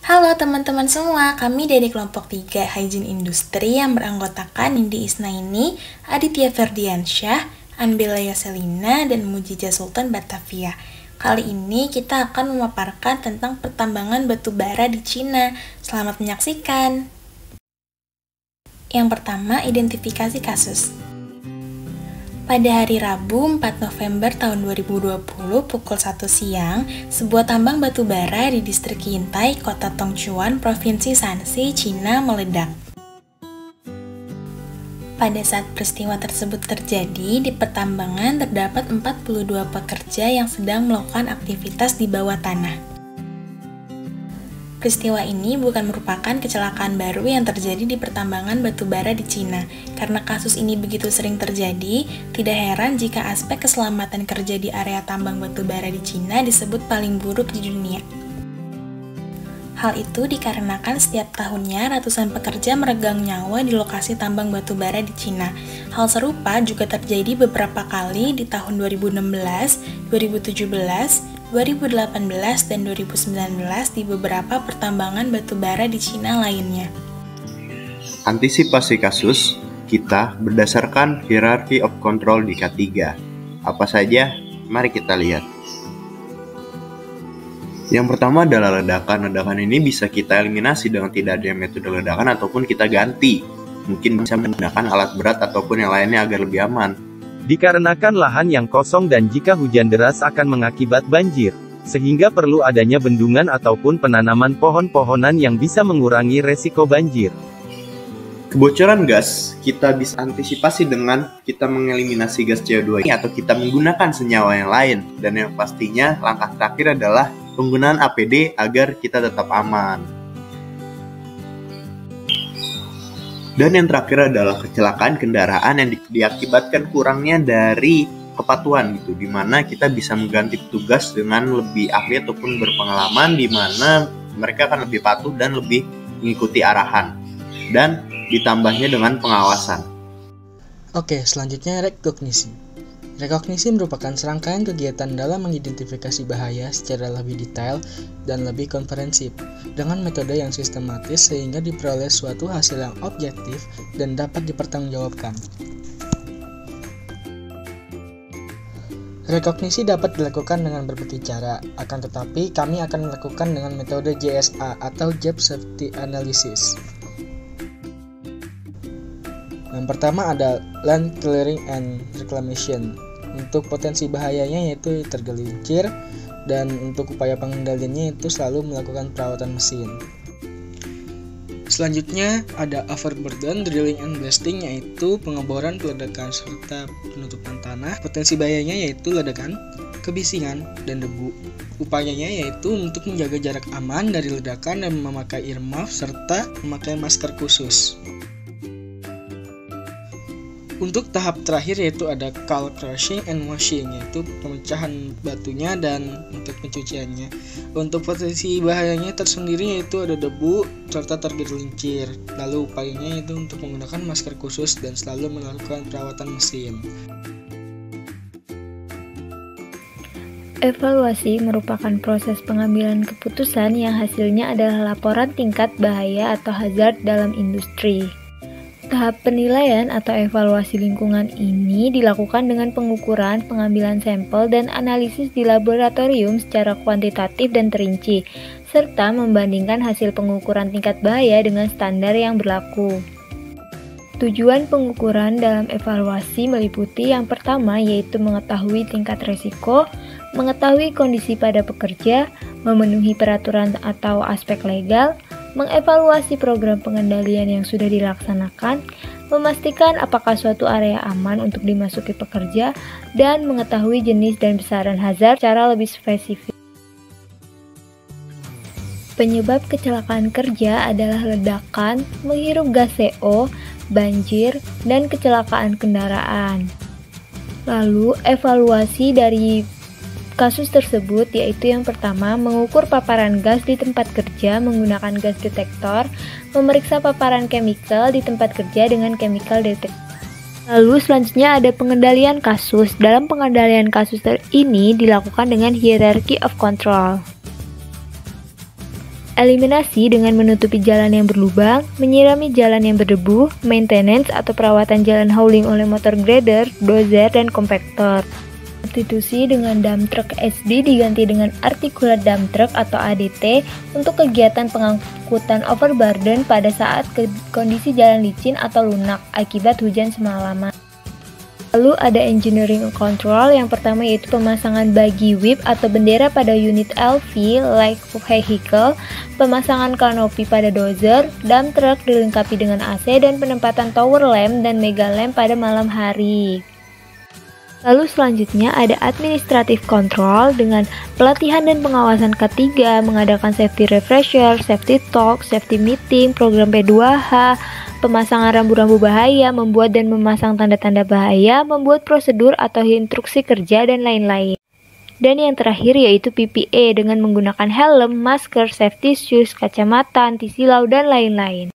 Halo teman-teman semua, kami dari kelompok 3 Hygiene Industri yang beranggotakan Nindi Isnaini, Aditya Ferdiansyah, Anbela Yoselina, dan Mujija Sultan Batavia. Kali ini kita akan memaparkan tentang pertambangan batu bara di Cina. Selamat menyaksikan. Yang pertama, identifikasi kasus. Pada hari Rabu 4 November tahun 2020 pukul 1 siang, sebuah tambang batu bara di distrik Yintai, kota Tongchuan, provinsi Shanxi, Cina meledak. Pada saat peristiwa tersebut terjadi, di pertambangan terdapat 42 pekerja yang sedang melakukan aktivitas di bawah tanah. Peristiwa ini bukan merupakan kecelakaan baru yang terjadi di pertambangan batu bara di Cina. Karena kasus ini begitu sering terjadi, tidak heran jika aspek keselamatan kerja di area tambang batu bara di Cina disebut paling buruk di dunia. Hal itu dikarenakan setiap tahunnya ratusan pekerja meregang nyawa di lokasi tambang batu bara di Cina. Hal serupa juga terjadi beberapa kali di tahun 2016, 2017, 2018 dan 2019 di beberapa pertambangan batu bara di Cina lainnya. Antisipasi kasus kita berdasarkan hierarchy of control di K3. Apa saja? Mari kita lihat. Yang pertama adalah ledakan. Ledakan ini bisa kita eliminasi dengan tidak adanya metode ledakan ataupun kita ganti. Mungkin bisa menggunakan alat berat ataupun yang lainnya agar lebih aman. Dikarenakan lahan yang kosong dan jika hujan deras akan mengakibat banjir, sehingga perlu adanya bendungan ataupun penanaman pohon-pohonan yang bisa mengurangi resiko banjir. Kebocoran gas kita bisa antisipasi dengan kita mengeliminasi gas CO2 atau kita menggunakan senyawa yang lain. Dan yang pastinya langkah terakhir adalah penggunaan APD agar kita tetap aman. Dan yang terakhir adalah kecelakaan kendaraan yang diakibatkan kurangnya dari kepatuhan gitu, dimana kita bisa mengganti petugas dengan lebih ahli ataupun berpengalaman, dimana mereka akan lebih patuh dan lebih mengikuti arahan, dan ditambahnya dengan pengawasan. Oke, selanjutnya rekognisi. Rekognisi merupakan serangkaian kegiatan dalam mengidentifikasi bahaya secara lebih detail dan lebih komprehensif dengan metode yang sistematis sehingga diperoleh suatu hasil yang objektif dan dapat dipertanggungjawabkan. Rekognisi dapat dilakukan dengan berbagai cara, akan tetapi kami akan melakukan dengan metode JSA atau Job Safety Analysis. Yang pertama ada Land Clearing and Reclamation. Untuk potensi bahayanya yaitu tergelincir, dan untuk upaya pengendaliannya itu selalu melakukan perawatan mesin. Selanjutnya ada Overburden Drilling and Blasting, yaitu pengeboran, peledakan, serta penutupan tanah. Potensi bahayanya yaitu ledakan, kebisingan, dan debu. Upayanya yaitu untuk menjaga jarak aman dari ledakan dan memakai earmuff serta memakai masker khusus. Untuk tahap terakhir yaitu ada Coal Crushing and Washing, yaitu pemecahan batunya dan untuk pencuciannya. Untuk potensi bahayanya tersendiri yaitu ada debu serta tergelincir. Lalu upayanya yaitu untuk menggunakan masker khusus dan selalu melakukan perawatan mesin. Evaluasi merupakan proses pengambilan keputusan yang hasilnya adalah laporan tingkat bahaya atau hazard dalam industri. Tahap penilaian atau evaluasi lingkungan ini dilakukan dengan pengukuran, pengambilan sampel, dan analisis di laboratorium secara kuantitatif dan terinci, serta membandingkan hasil pengukuran tingkat bahaya dengan standar yang berlaku. Tujuan pengukuran dalam evaluasi meliputi yang pertama yaitu mengetahui tingkat resiko, mengetahui kondisi pada pekerja, memenuhi peraturan atau aspek legal, mengevaluasi program pengendalian yang sudah dilaksanakan, memastikan apakah suatu area aman untuk dimasuki pekerja, dan mengetahui jenis dan besaran hazard secara lebih spesifik. Penyebab kecelakaan kerja adalah ledakan, menghirup gas CO, banjir, dan kecelakaan kendaraan. Lalu, evaluasi dari kasus tersebut yaitu yang pertama, mengukur paparan gas di tempat kerja menggunakan gas detektor, memeriksa paparan chemical di tempat kerja dengan chemical detector. Lalu selanjutnya ada pengendalian kasus. Dalam pengendalian kasus ini dilakukan dengan hierarchy of control. Eliminasi dengan menutupi jalan yang berlubang, menyirami jalan yang berdebu, maintenance atau perawatan jalan hauling oleh motor grader, dozer, dan kompaktor. Substitusi dengan dump truck SD diganti dengan articulate dump truck atau ADT untuk kegiatan pengangkutan overburden pada saat kondisi jalan licin atau lunak akibat hujan semalaman. Lalu ada engineering control, yang pertama yaitu pemasangan buggy whip atau bendera pada unit LV light vehicle, pemasangan kanopi pada dozer, dump truck dilengkapi dengan AC, dan penempatan tower lamp dan mega lamp pada malam hari. Lalu selanjutnya ada administrative control dengan pelatihan dan pengawasan K3, mengadakan safety refresher, safety talk, safety meeting, program P2H, pemasangan rambu-rambu bahaya, membuat dan memasang tanda-tanda bahaya, membuat prosedur atau instruksi kerja, dan lain-lain. Dan yang terakhir yaitu PPE dengan menggunakan helm, masker, safety shoes, kacamata, anti silau, dan lain-lain.